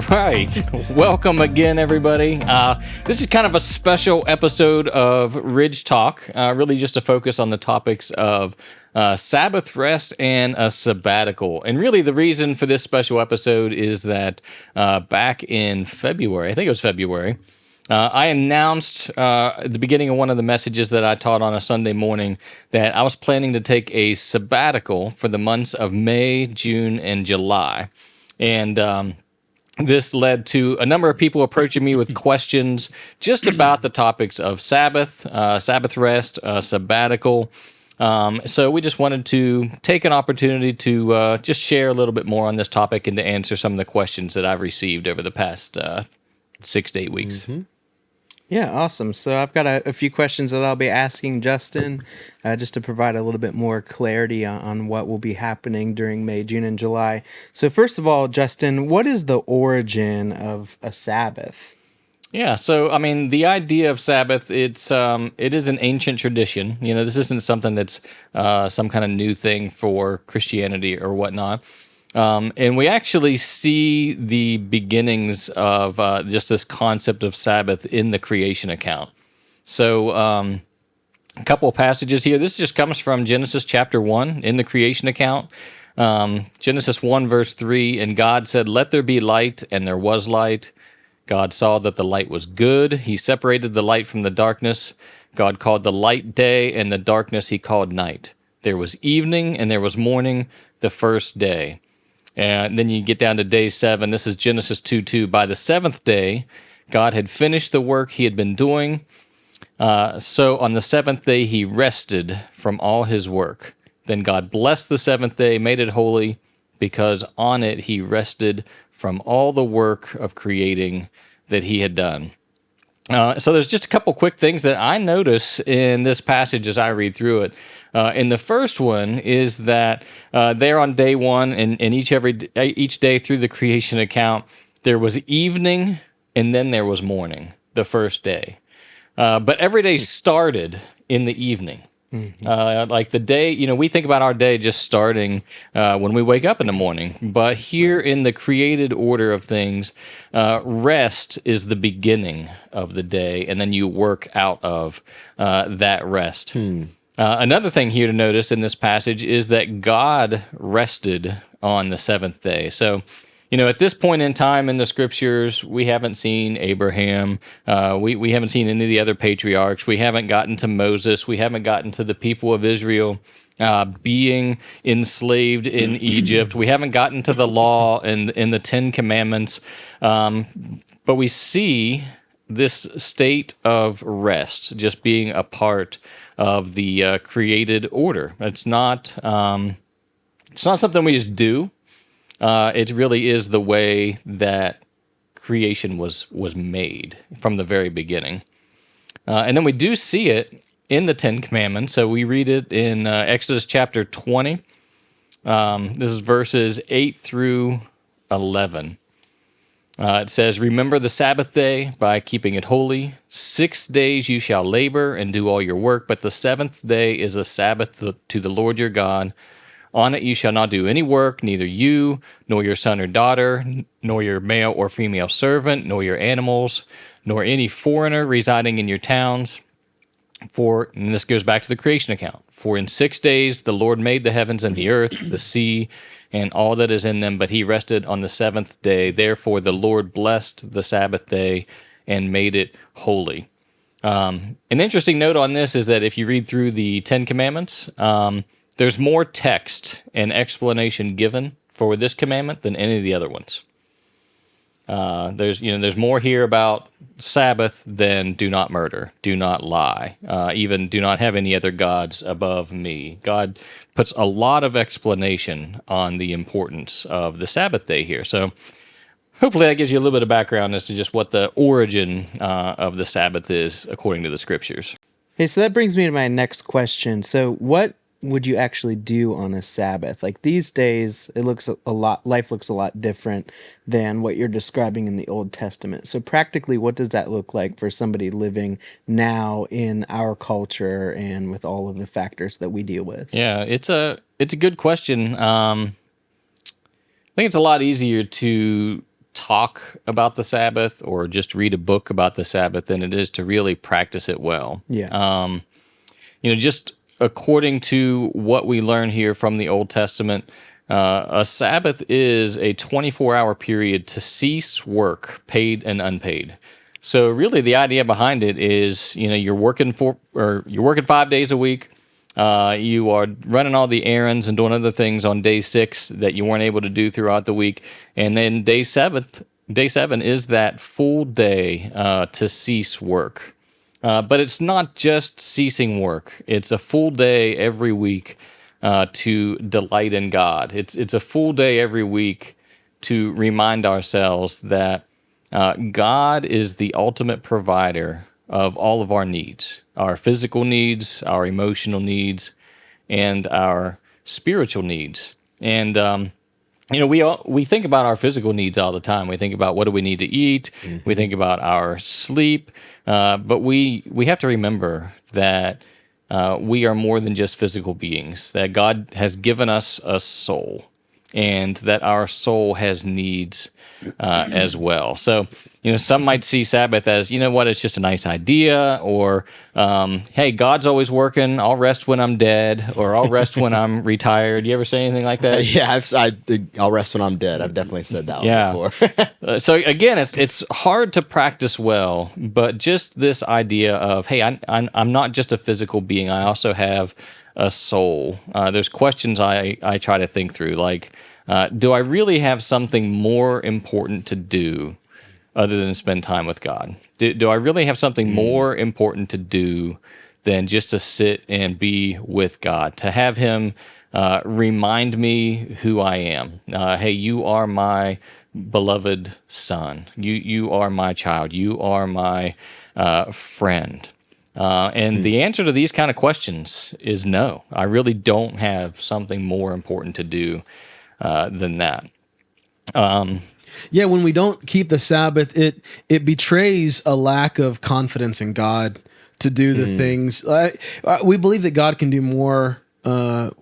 right. Welcome again, everybody. This is kind of a special episode of Ridge Talk, really just to focus on the topics of Sabbath rest and a sabbatical. And really the reason for this special episode is that back in February, I think it was February, I announced at the beginning of one of the messages that I taught on a Sunday morning that I was planning to take a sabbatical for the months of May, June, and July. And this led to a number of people approaching me with questions just about the topics of Sabbath, Sabbath rest, sabbatical. So we just wanted to take an opportunity to just share a little bit more on this topic and to answer some of the questions that I've received over the past 6 to 8 weeks. Mm-hmm. Yeah, awesome. So I've got a few questions that I'll be asking Justin just to provide a little bit more clarity on what will be happening during May, June, and July. So first of all, Justin, what is the origin of a Sabbath? Yeah, so I mean, the idea of Sabbath, it is an ancient tradition. You know, this isn't something that's some kind of new thing for Christianity or whatnot. And we actually see the beginnings of just this concept of Sabbath in the creation account. So a couple of passages here. This just comes from Genesis chapter 1 in the creation account. Genesis 1 verse 3, and God said, "Let there be light," and there was light. God saw that the light was good. He separated the light from the darkness. God called the light day, and the darkness he called night. There was evening, and there was morning, the first day. And then you get down to day 7. This is Genesis 2:2. By the seventh day, God had finished the work he had been doing. So on the seventh day, he rested from all his work. Then God blessed the seventh day, made it holy, because on it he rested from all the work of creating that he had done. So there's just a couple quick things that I notice in this passage as I read through it. And the first one is that there on day 1 and each day through the creation account, there was evening and then there was morning, the first day. But every day started in the evening. Mm-hmm. Like the day, you know, we think about our day just starting when we wake up in the morning. But here in the created order of things, rest is the beginning of the day, and then you work out of that rest. Another thing here to notice in this passage is that God rested on the seventh day. So, you know, at this point in time in the scriptures, we haven't seen Abraham. We haven't seen any of the other patriarchs. We haven't gotten to Moses. We haven't gotten to the people of Israel being enslaved in Egypt. We haven't gotten to the law and the Ten Commandments. But we see this state of rest just being a part of the created order. It's not something we just do. It really is the way that creation was made from the very beginning. And then we do see it in the Ten Commandments. So we read it in Exodus chapter 20. This is verses 8 through 11. It says, "Remember the Sabbath day by keeping it holy. 6 days you shall labor and do all your work, but the seventh day is a Sabbath to the Lord your God. On it you shall not do any work, neither you, nor your son or daughter, nor your male or female servant, nor your animals, nor any foreigner residing in your towns. And this goes back to the creation account. For in 6 days the Lord made the heavens and the earth, the sea, and all that is in them, but he rested on the seventh day. Therefore the Lord blessed the Sabbath day and made it holy." An interesting note on this is that if you read through the Ten Commandments, there's more text and explanation given for this commandment than any of the other ones. There's more here about Sabbath than do not murder, do not lie, even do not have any other gods above me. God puts a lot of explanation on the importance of the Sabbath day here. So hopefully that gives you a little bit of background as to just what the origin of the Sabbath is according to the scriptures. Hey, so that brings me to my next question. So what would you actually do on a Sabbath? Like these days, life looks a lot different than what you're describing in the Old Testament. So practically, what does that look like for somebody living now in our culture and with all of the factors that we deal with? Yeah, it's a good question. I think it's a lot easier to talk about the Sabbath or just read a book about the Sabbath than it is to really practice it well. Yeah. Just according to what we learn here from the Old Testament, a Sabbath is a 24-hour period to cease work, paid and unpaid. So really, the idea behind it is, you're working 5 days a week. You are running all the errands and doing other things on day 6 that you weren't able to do throughout the week, and then day 7 is that full day to cease work. But it's not just ceasing work; it's a full day every week to delight in God. It's a full day every week to remind ourselves that God is the ultimate provider of all of our needs, our physical needs, our emotional needs, and our spiritual needs. And we think about our physical needs all the time. We think about what do we need to eat. Mm-hmm. We think about our sleep. But we have to remember that we are more than just physical beings, that God has given us a soul, and that our soul has needs as well. So, some might see Sabbath as, it's just a nice idea, or, hey, God's always working. I'll rest when I'm dead, or I'll rest when I'm retired. You ever say anything like that? Yeah, I'll rest when I'm dead. I've definitely said that one before. So again, it's hard to practice well, but just this idea of, hey, I'm not just a physical being. I also have a soul. There's questions I try to think through, like, do I really have something more important to do other than spend time with God? Do I really have something more important to do than just to sit and be with God, to have Him remind me who I am? Hey, you are my beloved son. You are my child. You are my friend. And the answer to these kind of questions is no. I really don't have something more important to do than that. Yeah, when we don't keep the Sabbath, it betrays a lack of confidence in God to do the things. We believe that God can do more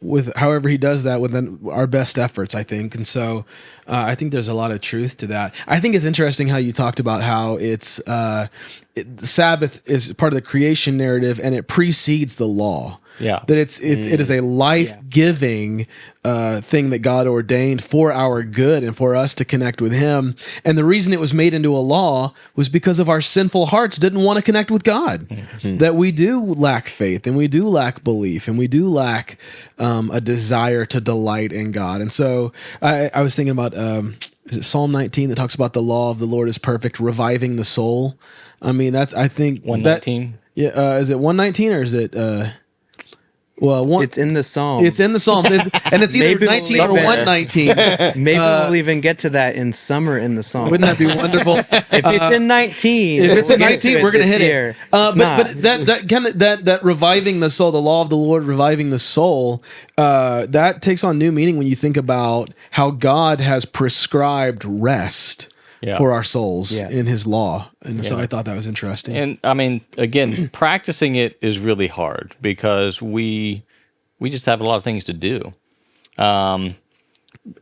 with however He does that within our best efforts, I think. And so I think there's a lot of truth to that. I think it's interesting how you talked about how the Sabbath is part of the creation narrative and it precedes the law. Yeah. That it is a life-giving thing that God ordained for our good and for us to connect with Him. And the reason it was made into a law was because of our sinful hearts didn't want to connect with God. Mm-hmm. That we do lack faith and we do lack belief and we do lack a desire to delight in God. And so I was thinking about is it Psalm 19 that talks about the law of the Lord is perfect, reviving the soul. I mean, I think 119. Is it 119 or is it? It's in the Psalms. It's in the Psalms, and it's either 19 or 119. Maybe we'll even get to that in summer in the Psalms. Wouldn't that be wonderful? If it's in 19, if it's in 19, we're going to hit year. it. But that reviving the soul, the law of the Lord reviving the soul, that takes on new meaning when you think about how God has prescribed rest. Yeah. For our souls in His law. And so I thought that was interesting. And I mean, again, practicing it is really hard because we just have a lot of things to do. And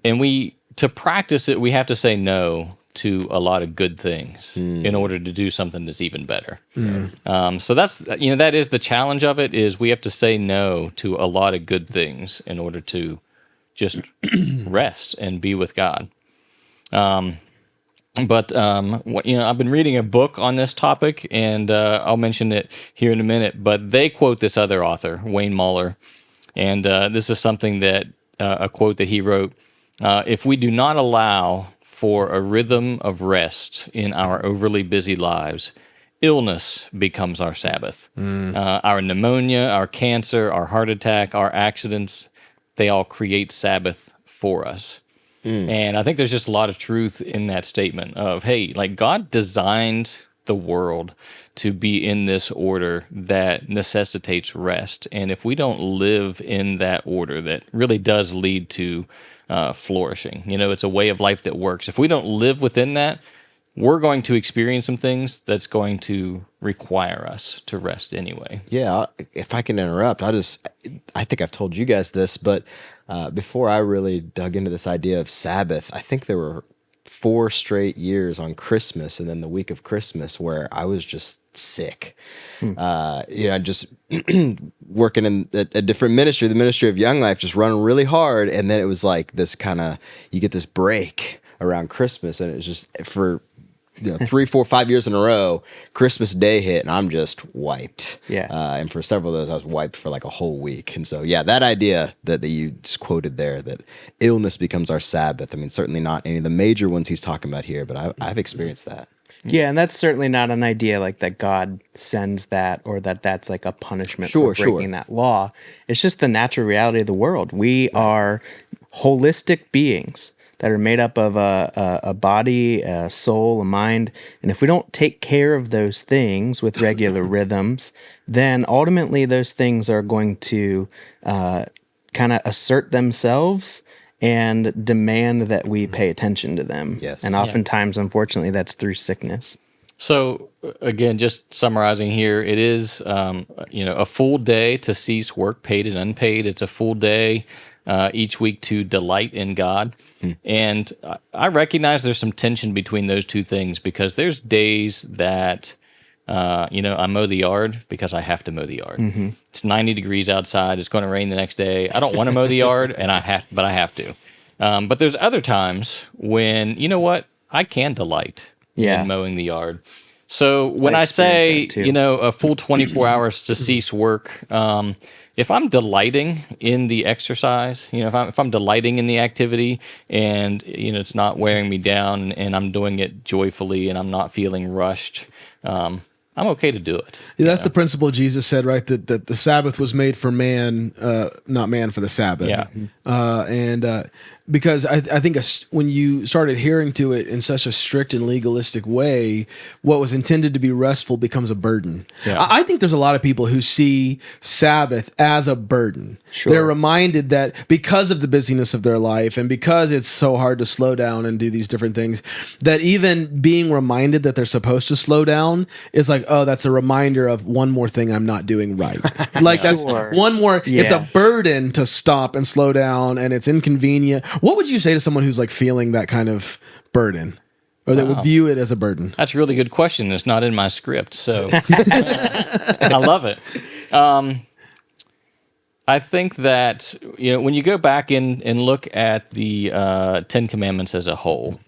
to practice it, we have to say no to a lot of good things in order to do something that's even better. So that's, that is the challenge of it, is we have to say no to a lot of good things in order to just rest and be with God. But I've been reading a book on this topic, and I'll mention it here in a minute. But they quote this other author, Wayne Muller, and this is something that a quote that he wrote: "If we do not allow for a rhythm of rest in our overly busy lives, illness becomes our Sabbath. Our pneumonia, our cancer, our heart attack, our accidents—they all create Sabbath for us." And I think there's just a lot of truth in that statement of, hey, like God designed the world to be in this order that necessitates rest. And if we don't live in that order, that really does lead to flourishing. It's a way of life that works. If we don't live within that, we're going to experience some things that's going to require us to rest anyway. Yeah, if I can interrupt, I think I've told you guys this, but before I really dug into this idea of Sabbath, I think there were 4 straight years on Christmas and then the week of Christmas where I was just sick. Just working in a different ministry, the ministry of Young Life, just running really hard. And then it was like this kind of, you get this break around Christmas, and it was just for 3, 4, 5 years in a row, Christmas Day hit, and I'm just wiped. Yeah. And for several of those, I was wiped for like a whole week. And so, yeah, that idea that you just quoted there, that illness becomes our Sabbath. I mean, certainly not any of the major ones he's talking about here, but I've experienced that. Yeah, and that's certainly not an idea like that God sends that, or that that's like a punishment Sure, for breaking that law. It's just the natural reality of the world. We are holistic beings that are made up of a body, a soul, a mind. And if we don't take care of those things with regular rhythms, then ultimately those things are going to kind of assert themselves and demand that we pay attention to them. Yes. And oftentimes, unfortunately, that's through sickness. So again, just summarizing here, it is a full day to cease work, paid and unpaid. It's a full day each week to delight in God. And I recognize there's some tension between those two things, because there's days that I mow the yard because I have to mow the yard. It's 90 degrees outside. It's going to rain the next day. I don't want to mow the yard, but I have to. But there's other times when, you know what, I can delight in mowing the yard. So when I say, a full 24 hours to cease work, if I'm delighting in the exercise, if I'm delighting in the activity, and it's not wearing me down, and I'm doing it joyfully, and I'm not feeling rushed, I'm okay to do it. Yeah, that's the principle Jesus said, right? That the Sabbath was made for man, not man for the Sabbath. Yeah. Because I think when you start adhering to it in such a strict and legalistic way, what was intended to be restful becomes a burden. Yeah. I think there's a lot of people who see Sabbath as a burden. Sure. They're reminded that because of the busyness of their life, and because it's so hard to slow down and do these different things, that even being reminded that they're supposed to slow down is like, oh, that's a reminder of one more thing I'm not doing right. Like that's one more, it's a burden to stop and slow down, and it's inconvenient. What would you say to someone who's like feeling that kind of burden, or that would view it as a burden? That's a really good question. It's not in my script, so I love it. I think that when you go back and look at the 10 Commandments as a whole,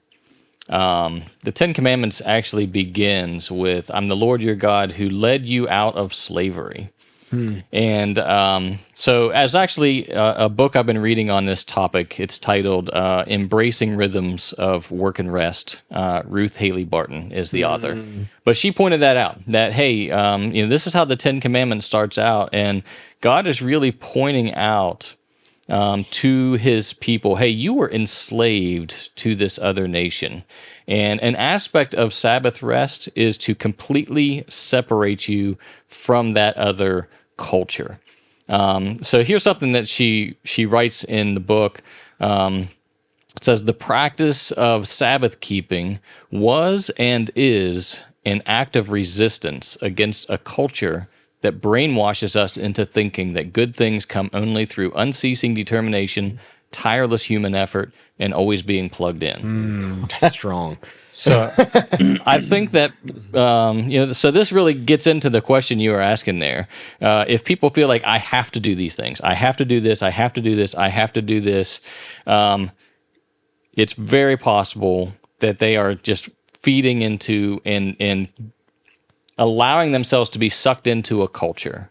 the 10 Commandments actually begins with, "I'm the Lord your God who led you out of slavery." And so as actually a book I've been reading on this topic, it's titled Embracing Rhythms of Work and Rest. Ruth Haley Barton is the author. But she pointed that out, that, hey, this is how the 10 Commandments starts out. And God is really pointing out to his people, hey, you were enslaved to this other nation. And an aspect of Sabbath rest is to completely separate you from that other culture. So here's something that she writes in the book. It says, "The practice of Sabbath keeping was and is an act of resistance against a culture that brainwashes us into thinking that good things come only through unceasing determination, tireless human effort, and always being plugged in." That's strong. So I think that, so this really gets into the question you were asking there. If people feel like, I have to do these things, I have to do this, I have to do this, I have to do this, it's very possible that they are just feeding into and allowing themselves to be sucked into a culture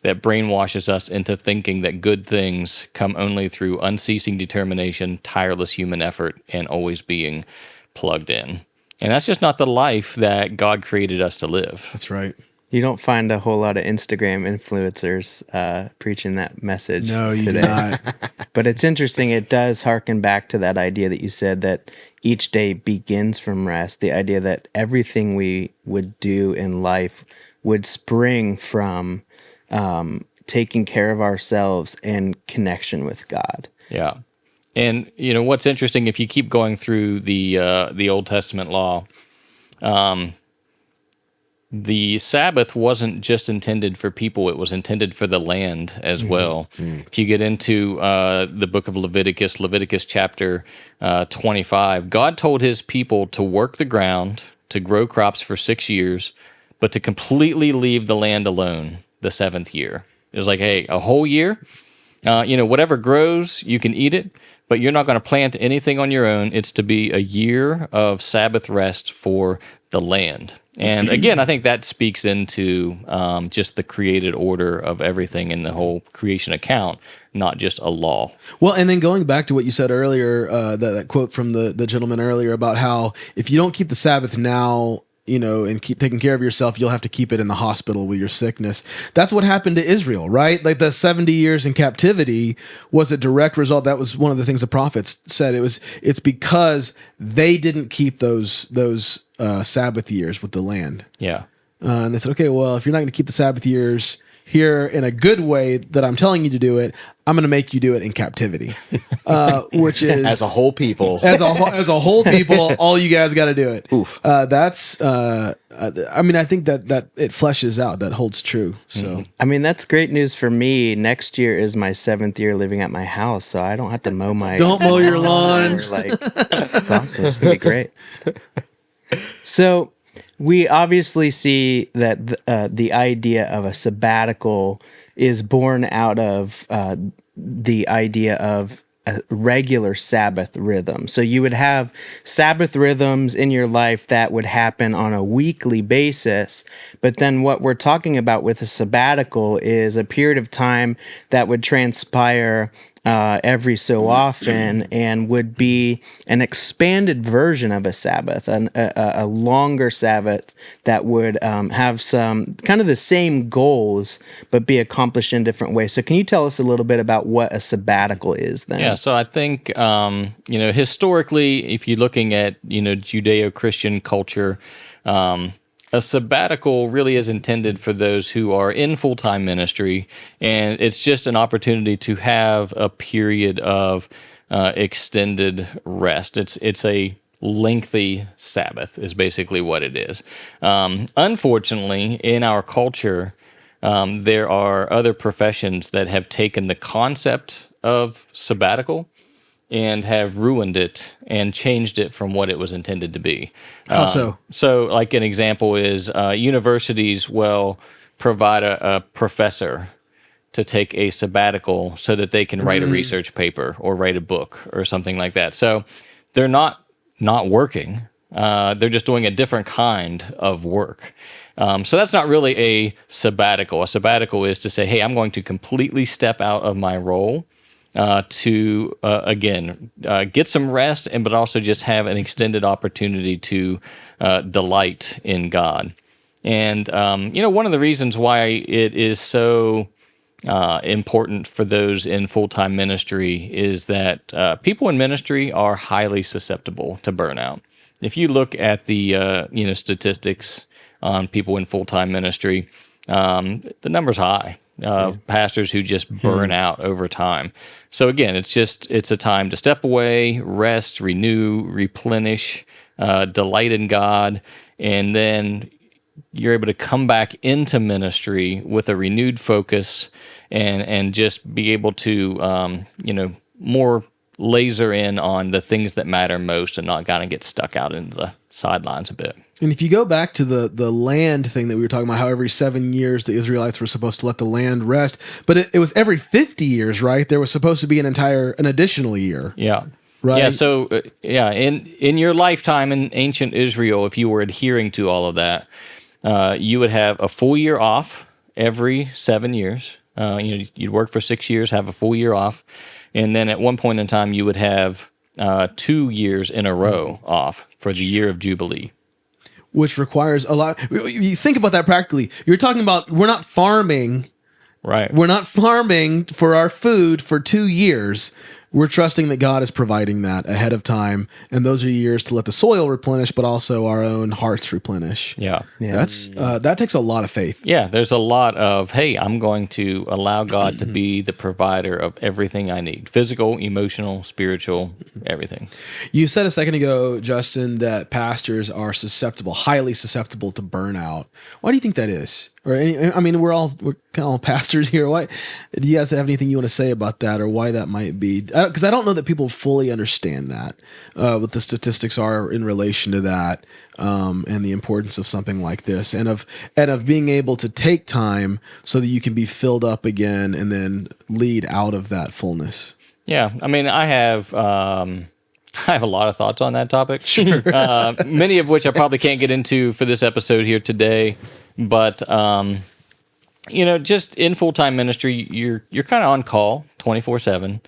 that brainwashes us into thinking that good things come only through unceasing determination, tireless human effort, and always being plugged in. And that's just not the life that God created us to live. That's right. You don't find a whole lot of Instagram influencers preaching that message. No, you today. do not. But it's interesting. It does harken back to that idea that you said, that each day begins from rest. The idea that everything we would do in life would spring from taking care of ourselves and connection with God. Yeah. And, what's interesting, if you keep going through the Old Testament law, the Sabbath wasn't just intended for people, it was intended for the land as well. If you get into the book of Leviticus chapter 25, God told his people to work the ground, to grow crops for 6 years, but to completely leave the land alone the seventh year. It was like, hey, a whole year, whatever grows, you can eat it, but you're not going to plant anything on your own. It's to be a year of Sabbath rest for the land. And again, I think that speaks into just the created order of everything in the whole creation account, not just a law. Well, and then going back to what you said earlier, that quote from the gentleman earlier about how if you don't keep the Sabbath now, and keep taking care of yourself, you'll have to keep it in the hospital with your sickness. That's what happened to Israel, right? Like the 70 years in captivity was a direct result. That was one of the things the prophets said. It's because they didn't keep those Sabbath years with the land. Yeah. And they said, okay, well, if you're not going to keep the Sabbath years here in a good way that I'm telling you to do it, I'm going to make you do it in captivity, which is as a whole people. as a whole people, all you guys got to do it. Oof. I think that it fleshes out. That holds true. So, I mean, that's great news for me. Next year is my 7th year living at my house, so I don't have to mow my. Don't mow your lawn. It's awesome. It's gonna be great. So, we obviously see that the idea of a sabbatical is born out of the idea of a regular Sabbath rhythm. So you would have Sabbath rhythms in your life that would happen on a weekly basis. But then what we're talking about with a sabbatical is a period of time that would transpire every so often and would be an expanded version of a Sabbath, a longer Sabbath that would have some kind of the same goals, but be accomplished in different ways. So can you tell us a little bit about what a sabbatical is then? Yeah, so I think, historically, if you're looking at, Judeo-Christian culture, a sabbatical really is intended for those who are in full-time ministry, and it's just an opportunity to have a period of extended rest. It's a lengthy Sabbath is basically what it is. Unfortunately, in our culture, there are other professions that have taken the concept of sabbatical and have ruined it and changed it from what it was intended to be. How so? So, like an example is universities will provide a professor to take a sabbatical so that they can write a research paper or write a book or something like that. So they're not working. They're just doing a different kind of work. So that's not really a sabbatical. A sabbatical is to say, hey, I'm going to completely step out of my role to get some rest, but also just have an extended opportunity to delight in God. And one of the reasons why it is so important for those in full-time ministry is that people in ministry are highly susceptible to burnout. If you look at the statistics on people in full-time ministry, the number's high. Pastors who just burn out over time. So again, it's a time to step away, rest, renew, replenish, delight in God, and then you're able to come back into ministry with a renewed focus and just be able to more laser in on the things that matter most and not kind of get stuck out into the sidelines a bit. And if you go back to the land thing that we were talking about, how every 7 years the Israelites were supposed to let the land rest, but it was every 50 years, right? There was supposed to be an additional year. Yeah. Right. Yeah. So, in your lifetime in ancient Israel, if you were adhering to all of that, you would have a full year off every 7 years. You'd work for 6 years, have a full year off. And then at one point in time, you would have 2 years in a row off for the year of Jubilee. Which requires a lot. You think about that practically. You're talking about we're not farming. Right. We're not farming for our food for 2 years. we're trusting that God is providing that ahead of time, and those are years to let the soil replenish, but also our own hearts replenish. Yeah. That's that takes a lot of faith. Yeah, there's a lot of, hey, I'm going to allow God to be the provider of everything I need: physical, emotional, spiritual, everything. You said a second ago, Justin, that pastors are susceptible, highly susceptible to burnout. Why do you think that is? Or I mean, we're kind of all pastors here. Why do you guys have anything you want to say about that, or why that might be? Because I don't know that people fully understand that, what the statistics are in relation to that, and the importance of something like this, and of being able to take time so that you can be filled up again, and then lead out of that fullness. Yeah, I mean, I have a lot of thoughts on that topic. Sure. Many of which I probably can't get into for this episode here today. But just in full-time ministry, you're kind of on call 24/7.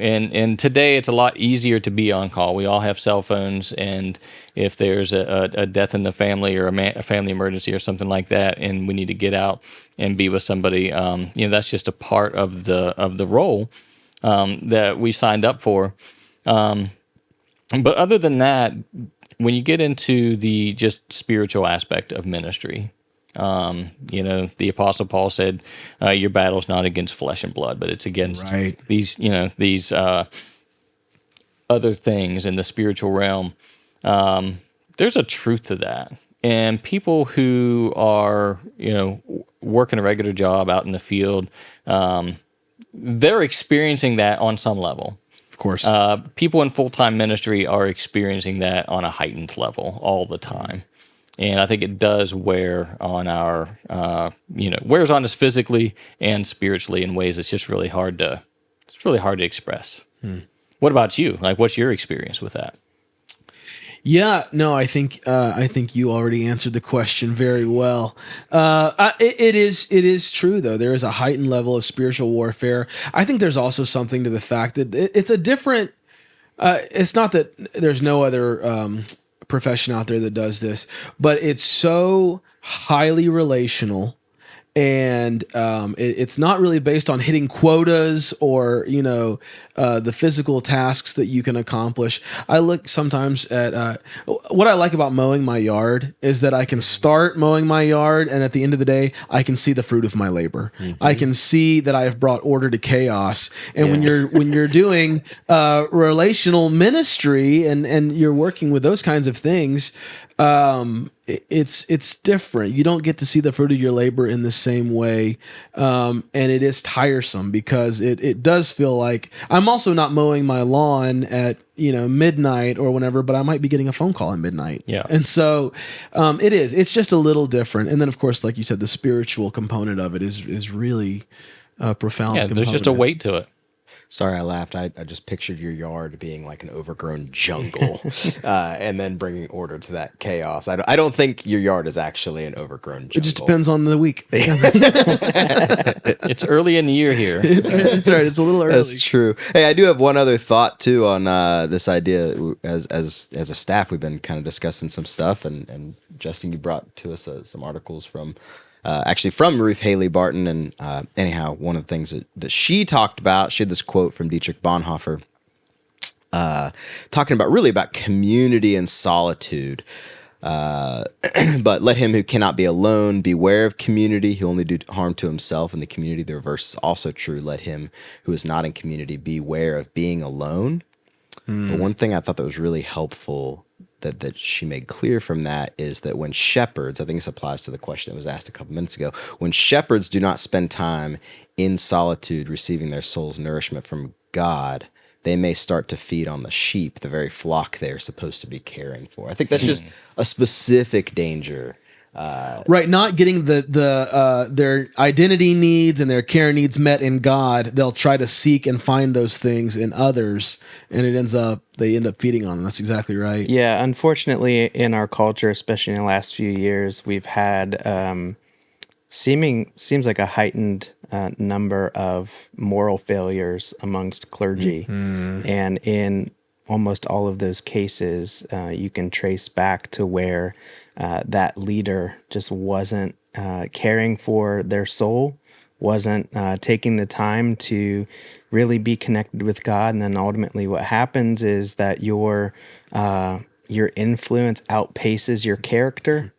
And today it's a lot easier to be on call. We all have cell phones, and if there's a death in the family or a family emergency or something like that, and we need to get out and be with somebody, that's just a part of the role that we signed up for. But other than that, when you get into the just spiritual aspect of ministry, the Apostle Paul said, "Your battle's not against flesh and blood, but it's against these other things in the spiritual realm." There's a truth to that, and people who are working a regular job out in the field, they're experiencing that on some level. Of course, people in full-time ministry are experiencing that on a heightened level all the time. And I think it does wear on wears on us physically and spiritually in ways it's just really hard to express. What about you? Like, what's your experience with that? Yeah, no, I think you already answered the question very well. It is true though. There is a heightened level of spiritual warfare. I think there's also something to the fact that it's a different. It's not that there's no other profession out there that does this, but it's so highly relational. And it's not really based on hitting quotas or the physical tasks that you can accomplish. I look sometimes at what I like about mowing my yard is that I can start mowing my yard, and at the end of the day, I can see the fruit of my labor. Mm-hmm. I can see that I have brought order to chaos. And when you're doing relational ministry and you're working with those kinds of things, it's different. You don't get to see the fruit of your labor in the same way, and it is tiresome because it does feel like I'm also not mowing my lawn at midnight or whenever, but I might be getting a phone call at midnight. Yeah, and so it's just a little different. And then of course, like you said, the spiritual component of it is really profound. Yeah, there's just a weight to it. Sorry, I laughed. I just pictured your yard being like an overgrown jungle, and then bringing order to that chaos. I don't think your yard is actually an overgrown jungle. It just depends on the week. It's early in the year here. That's right. It's a little early. That's true. Hey, I do have one other thought too on this idea. As a staff, we've been kind of discussing some stuff, and Justin, you brought to us some articles from. Actually from Ruth Haley Barton. And anyhow, one of the things that she talked about, she had this quote from Dietrich Bonhoeffer talking about community and solitude. But let him who cannot be alone beware of community. He'll only do harm to himself and the community. The reverse is also true. Let him who is not in community beware of being alone. But one thing I thought that was really helpful that she made clear from that is that when shepherds, I think this applies to the question that was asked a couple minutes ago, when shepherds do not spend time in solitude receiving their soul's nourishment from God, they may start to feed on the sheep, the very flock they're supposed to be caring for. I think that's just a specific danger. Right, not getting their identity needs and their care needs met in God. They'll try to seek and find those things in others, and they end up feeding on them. That's exactly right. Yeah, unfortunately, in our culture, especially in the last few years, we've had seems like a heightened number of moral failures amongst clergy, and in almost all of those cases, you can trace back to where that leader just wasn't caring for their soul, wasn't taking the time to really be connected with God. And then ultimately what happens is that your influence outpaces your character,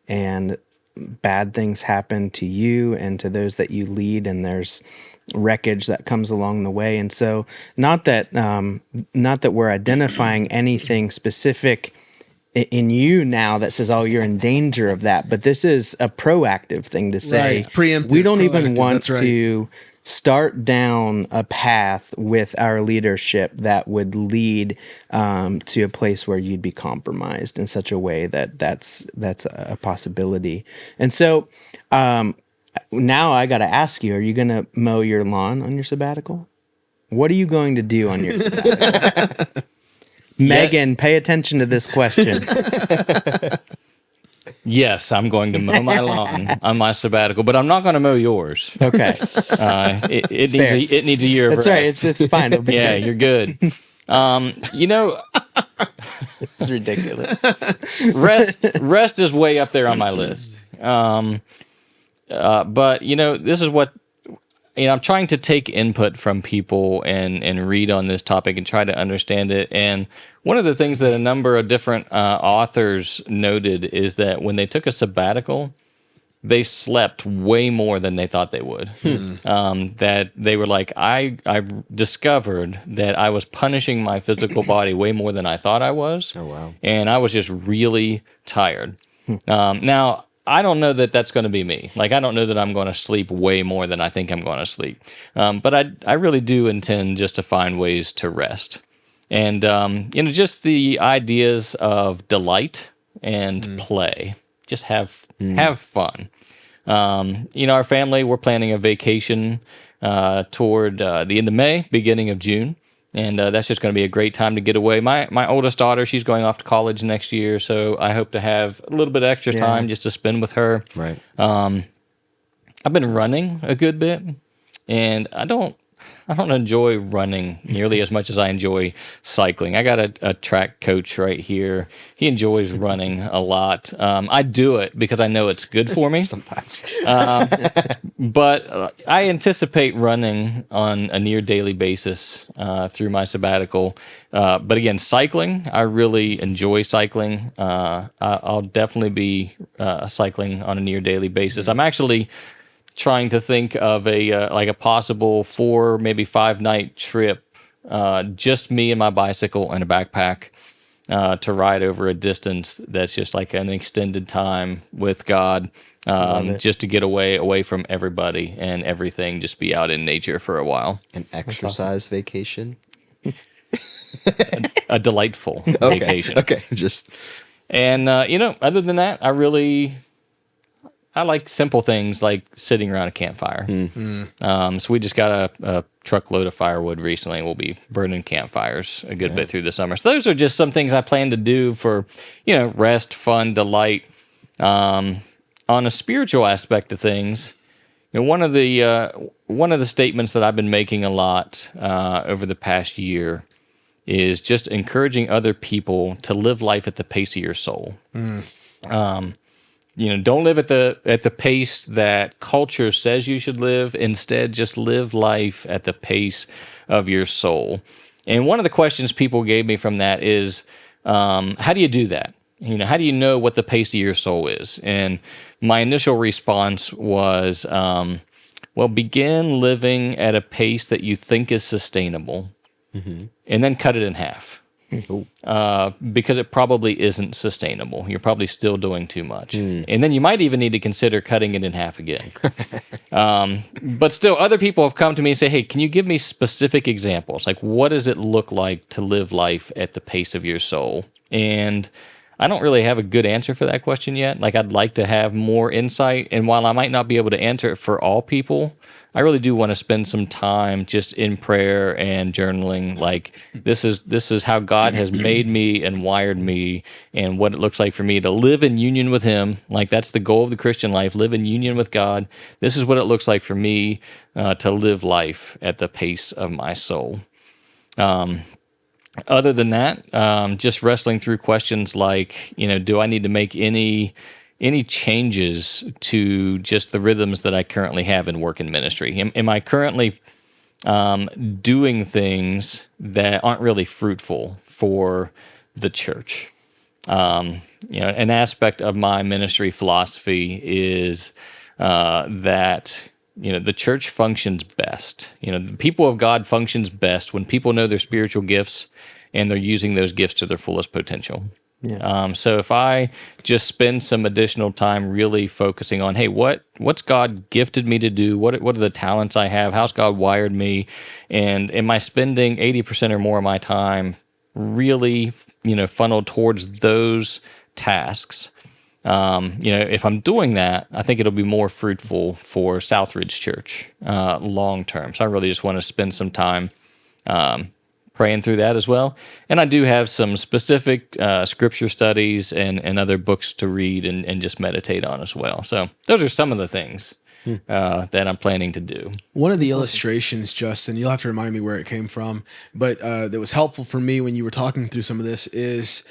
and bad things happen to you and to those that you lead, and there's wreckage that comes along the way. And so not that we're identifying anything specific in you now that says, oh, you're in danger of that, but this is a proactive thing to say. Right. Preemptive, we don't even proactive, want that's right. to start down a path with our leadership that would lead to a place where you'd be compromised in such a way that that's a possibility. And so now I got to ask you, are you going to mow your lawn on your sabbatical? What are you going to do on your sabbatical? Megan, pay attention to this question. Yes, I'm going to mow my lawn on my sabbatical, but I'm not going to mow yours. Okay. It needs a year of That's rest. right. It's fine. It'll be Yeah, great. you're good. It's ridiculous. Rest is way up there on my list. But this is what I'm trying to take input from people and read on this topic and try to understand it. And one of the things that a number of different authors noted is that when they took a sabbatical, they slept way more than they thought they would. That they were like, I've discovered that I was punishing my physical body way more than I thought I was. Oh, wow. And I was just really tired. Now, I don't know that that's going to be me. Like, I don't know that I'm going to sleep way more than I think I'm going to sleep. But I really do intend just to find ways to rest. And, just the ideas of delight and play. Just have fun. Our family, we're planning a vacation toward the end of May, beginning of June. And that's just going to be a great time to get away. My oldest daughter, she's going off to college next year, so I hope to have a little bit of extra time just to spend with her. Right. I've been running a good bit, and I don't enjoy running nearly as much as I enjoy cycling. I got a track coach right here. He enjoys running a lot. I do it because I know it's good for me. Sometimes. But I anticipate running on a near daily basis through my sabbatical. But again, cycling, I really enjoy cycling. I'll definitely be cycling on a near daily basis. I'm actually trying to think of a possible 4, maybe 5 night trip, just me and my bicycle and a backpack, to ride over a distance that's just like an extended time with God, just to get away from everybody and everything, just be out in nature for a while. An exercise vacation. A delightful vacation. Okay, just And other than that, I like simple things like sitting around a campfire. So we just got a truckload of firewood recently, and we'll be burning campfires a good bit through the summer. So those are just some things I plan to do for, rest, fun, delight. On a spiritual aspect of things, one of the statements that I've been making a lot over the past year is just encouraging other people to live life at the pace of your soul. Don't live at the pace that culture says you should live. Instead, just live life at the pace of your soul. And one of the questions people gave me from that is, how do you do that? How do you know what the pace of your soul is? And my initial response was, begin living at a pace that you think is sustainable, and then cut it in half. Because it probably isn't sustainable. You're probably still doing too much. And then you might even need to consider cutting it in half again. But still, other people have come to me and say, hey, can you give me specific examples? Like, what does it look like to live life at the pace of your soul? And I don't really have a good answer for that question yet. Like, I'd like to have more insight. And while I might not be able to answer it for all people, I really do want to spend some time just in prayer and journaling. Like, this is how God has made me and wired me, and what it looks like for me to live in union with Him. Like, that's the goal of the Christian life: live in union with God. This is what it looks like for me to live life at the pace of my soul. Other than that, just wrestling through questions like, do I need to make any changes to just the rhythms that I currently have in work and ministry? Am I currently doing things that aren't really fruitful for the church. An aspect of my ministry philosophy is that the church functions best. The people of God functions best when people know their spiritual gifts and they're using those gifts to their fullest potential. Yeah. So if I just spend some additional time really focusing on, hey, what's God gifted me to do? What are the talents I have? How's God wired me? And am I spending 80% or more of my time really, funneled towards those tasks? If I'm doing that, I think it'll be more fruitful for Southridge Church long term. So I really just want to spend some time praying through that as well. And I do have some specific scripture studies and other books to read and just meditate on as well. So those are some of the things that I'm planning to do. One of the illustrations, Justin, you'll have to remind me where it came from, but that was helpful for me when you were talking through some of this is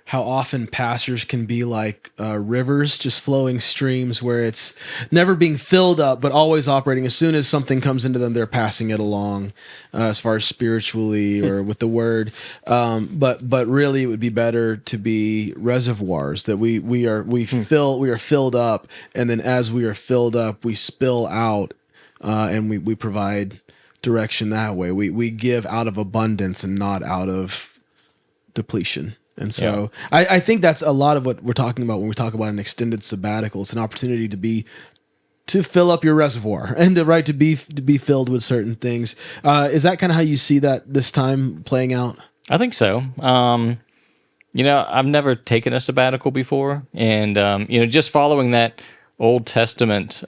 how often pastors can be like rivers, just flowing streams where it's never being filled up, but always operating. As soon as something comes into them, they're passing it along as far as spiritually or with the word. But really, it would be better to be reservoirs that we are filled up, and then as we are filled up, we spill out, and we provide direction that way. We give out of abundance and not out of depletion. And so I think that's a lot of what we're talking about when we talk about an extended sabbatical. It's an opportunity to fill up your reservoir and to be filled with certain things. Is that kind of how you see that this time playing out? I think so. I've never taken a sabbatical before, and just following that Old Testament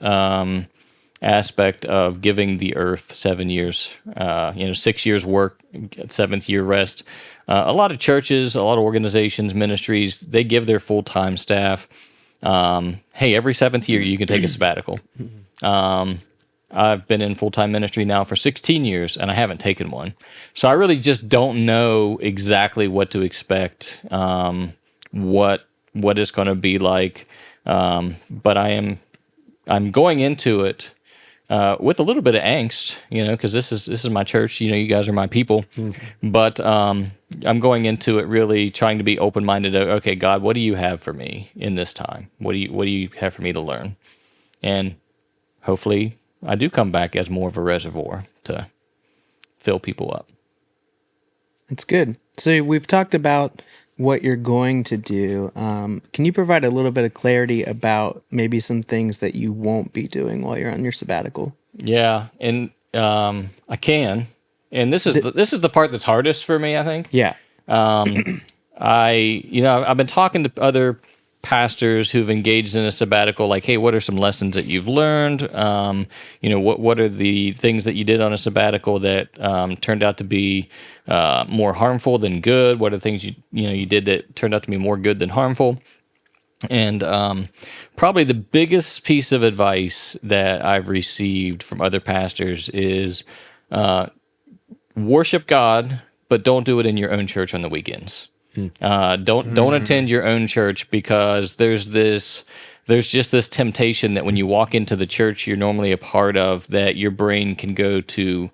aspect of giving the earth 7 years, 6 years work, 7th year rest. A lot of churches, a lot of organizations, ministries, they give their full-time staff, hey, every 7th year you can take a sabbatical. I've been in full-time ministry now for 16 years, and I haven't taken one. So I really just don't know exactly what to expect, what it's going to be like. But I'm going into it with a little bit of angst, because this is my church. You guys are my people. But I'm going into it really trying to be open-minded. Okay, God, what do you have for me in this time? What do you have for me to learn? And hopefully, I do come back as more of a reservoir to fill people up. That's good. So we've talked about what you're going to do. Can you provide a little bit of clarity about maybe some things that you won't be doing while you're on your sabbatical? Yeah, and I can. And this is the part that's hardest for me, I think. Yeah. I've been talking to other pastors who've engaged in a sabbatical, like, hey, what are some lessons that you've learned? What are the things that you did on a sabbatical that turned out to be more harmful than good? What are the things you did that turned out to be more good than harmful? And probably the biggest piece of advice that I've received from other pastors is worship God, but don't do it in your own church on the weekends. Don't attend your own church, because there's just this temptation that when you walk into the church you're normally a part of, that your brain can go to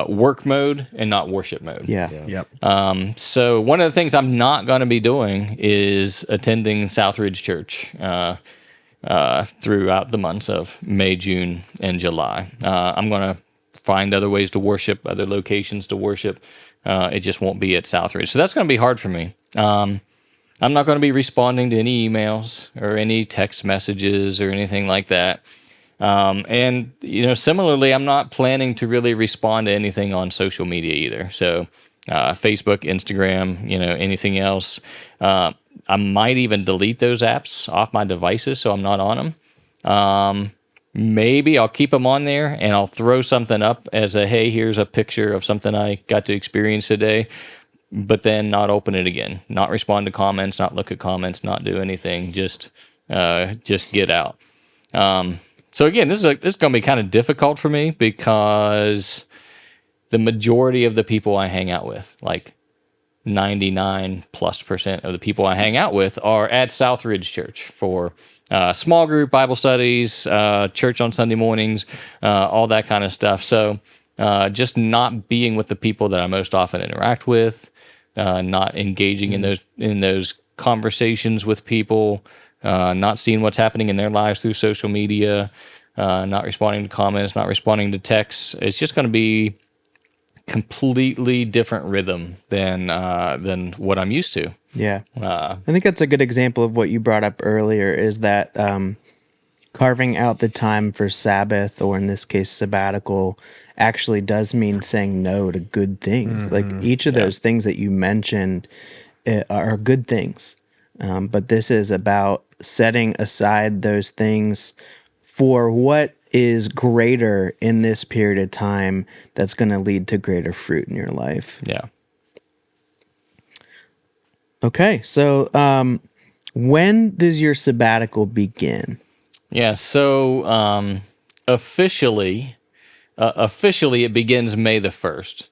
work mode and not worship mode. Yeah. Yep. So one of the things I'm not going to be doing is attending Southridge Church throughout the months of May, June, and July. I'm going to find other ways to worship, other locations to worship. It just won't be at Southridge. So that's going to be hard for me. I'm not going to be responding to any emails or any text messages or anything like that. And similarly, I'm not planning to really respond to anything on social media either. So Facebook, Instagram, anything else. I might even delete those apps off my devices so I'm not on them. Maybe I'll keep them on there and I'll throw something up as a, hey, here's a picture of something I got to experience today, but then not open it again, not respond to comments, not look at comments, not do anything, just get out. So again, this is going to be kind of difficult for me, because the majority of the people I hang out with, like 99+% of the people I hang out with, are at Southridge Church for small group Bible studies, church on Sunday mornings, all that kind of stuff. So just not being with the people that I most often interact with, not engaging in those conversations with people, not seeing what's happening in their lives through social media, not responding to comments, not responding to texts. It's just going to be completely different rhythm than what I'm used to. Yeah. I think that's a good example of what you brought up earlier, is that carving out the time for Sabbath, or in this case, sabbatical, actually does mean saying no to good things. Like each of those things that you mentioned are good things. But this is about setting aside those things for what is greater in this period of time that's going to lead to greater fruit in your life. Yeah. Okay, so when does your sabbatical begin? Yeah, so officially it begins May the 1st.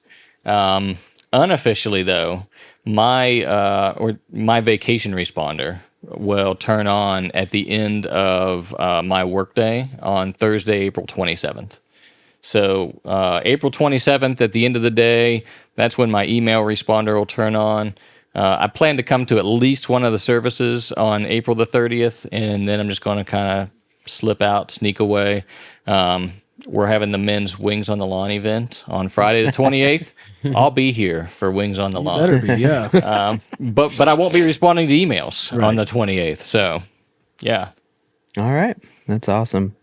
Unofficially, though, my vacation responder will turn on at the end of my workday on Thursday, April 27th. So April 27th, at the end of the day, that's when my email responder will turn on. I plan to come to at least one of the services on April the 30th, and then I'm just going to kind of slip out, sneak away. We're having the men's Wings on the Lawn event on Friday the 28th. I'll be here for Wings on the Lawn. Better be, yeah. But I won't be responding to emails on the 28th. So, yeah. All right, that's awesome.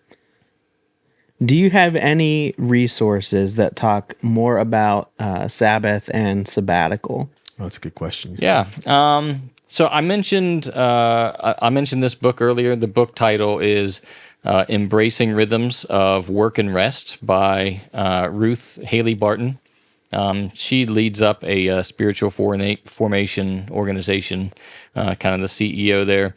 Do you have any resources that talk more about Sabbath and sabbatical? Oh, that's a good question. Yeah. So I mentioned this book earlier. The book title is Embracing Rhythms of Work and Rest by Ruth Haley Barton. She leads up a spiritual formation organization, kind of the CEO there.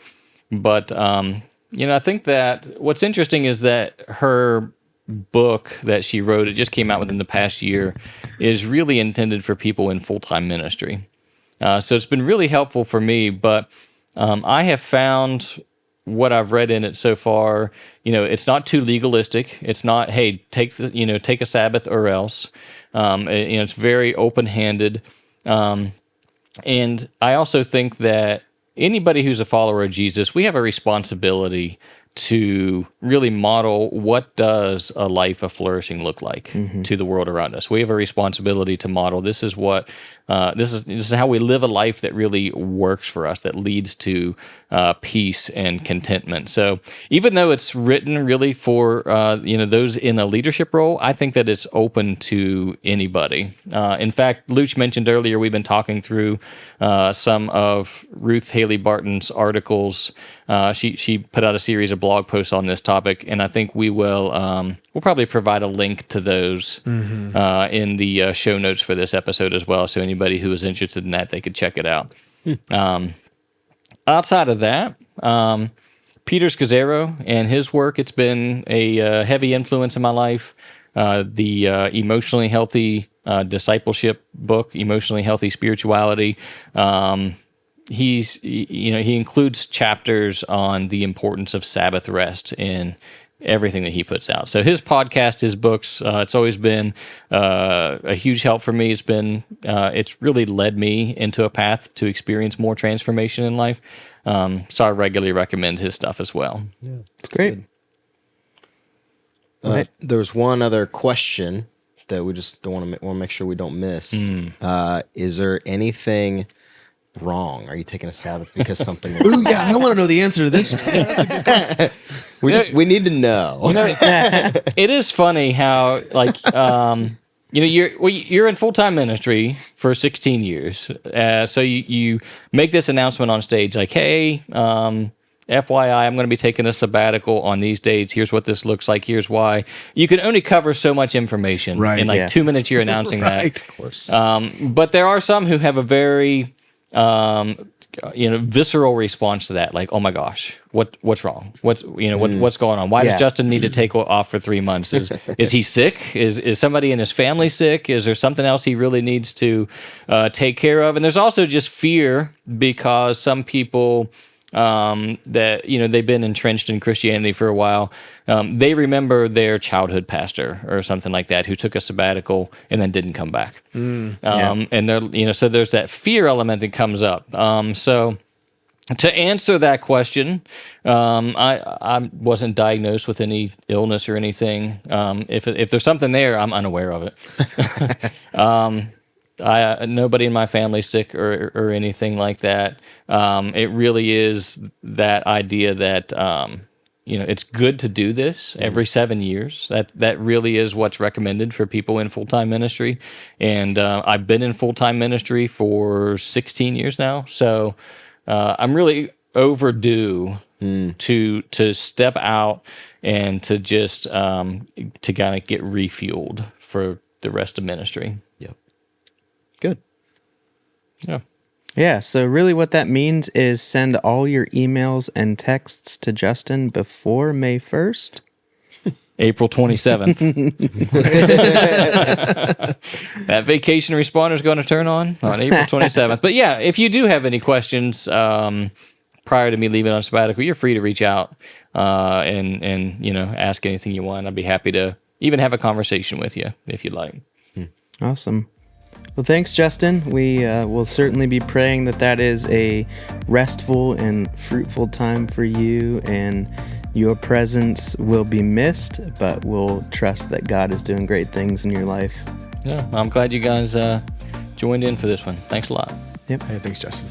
But, I think that what's interesting is that her book that she wrote, it just came out within the past year, is really intended for people in full-time ministry. So it's been really helpful for me, but I have found what I've read in it so far, it's not too legalistic. It's not, hey, take a Sabbath or else. It's very open-handed. And I also think that anybody who's a follower of Jesus, we have a responsibility to really model what does a life of flourishing look like to the world around us. We have a responsibility to model this is what this is how we live a life that really works for us, that leads to peace and contentment. So even though it's written really for those in a leadership role, I think that it's open to anybody. In fact, Luch mentioned earlier, we've been talking through some of Ruth Haley Barton's articles. She put out a series of blog posts on this topic, and I think we'll probably provide a link to those in the show notes for this episode as well. So anybody who is interested in that, they could check it out. Outside of that, Peter Scazzaro and his work, it's been a heavy influence in my life. The Emotionally Healthy Discipleship book, Emotionally Healthy Spirituality. He includes chapters on the importance of Sabbath rest in everything that he puts out. So his podcast, his books, it's always been a huge help for me. It's really led me into a path to experience more transformation in life. So I regularly recommend his stuff as well. Yeah, It's great. There's one other question that we just don't want to make sure we don't miss. Is there anything wrong? Are you taking a Sabbath because something? Ooh, yeah, I want to know the answer to this. Yeah, that's a good question. We need to know. It is funny how you're in full-time ministry for 16 years. So you make this announcement on stage like, hey, FYI, I'm going to be taking a sabbatical on these dates. Here's what this looks like. Here's why. You can only cover so much information in 2 minutes. You're announcing that. Of course. But there are some who have a very visceral response to that, like, oh my gosh, what's wrong? What's going on? Why does Justin need to take off for 3 months? Is he sick? Is somebody in his family sick? Is there something else he really needs to take care of? And there's also just fear because some people that they've been entrenched in Christianity for a while. They remember their childhood pastor or something like that who took a sabbatical and then didn't come back. And they're so there's that fear element that comes up. So to answer that question, I wasn't diagnosed with any illness or anything. If there's something there, I'm unaware of it. Nobody in my family sick or anything like that. It really is that idea that it's good to do this every 7 years. That really is what's recommended for people in full-time ministry. And I've been in full-time ministry for 16 years now, so I'm really overdue to step out and to just to kind of get refueled for the rest of ministry. Yep. Good. Yeah. Yeah, so really what that means is send all your emails and texts to Justin before May 1st. April 27th. That vacation responder is going to turn on April 27th. But yeah, if you do have any questions prior to me leaving on sabbatical, you're free to reach out and ask anything you want. I'd be happy to even have a conversation with you if you'd like. Awesome. Well, thanks, Justin. We will certainly be praying that is a restful and fruitful time for you, and your presence will be missed, but we'll trust that God is doing great things in your life. Yeah, I'm glad you guys joined in for this one. Thanks a lot. Yep. Hey, thanks, Justin.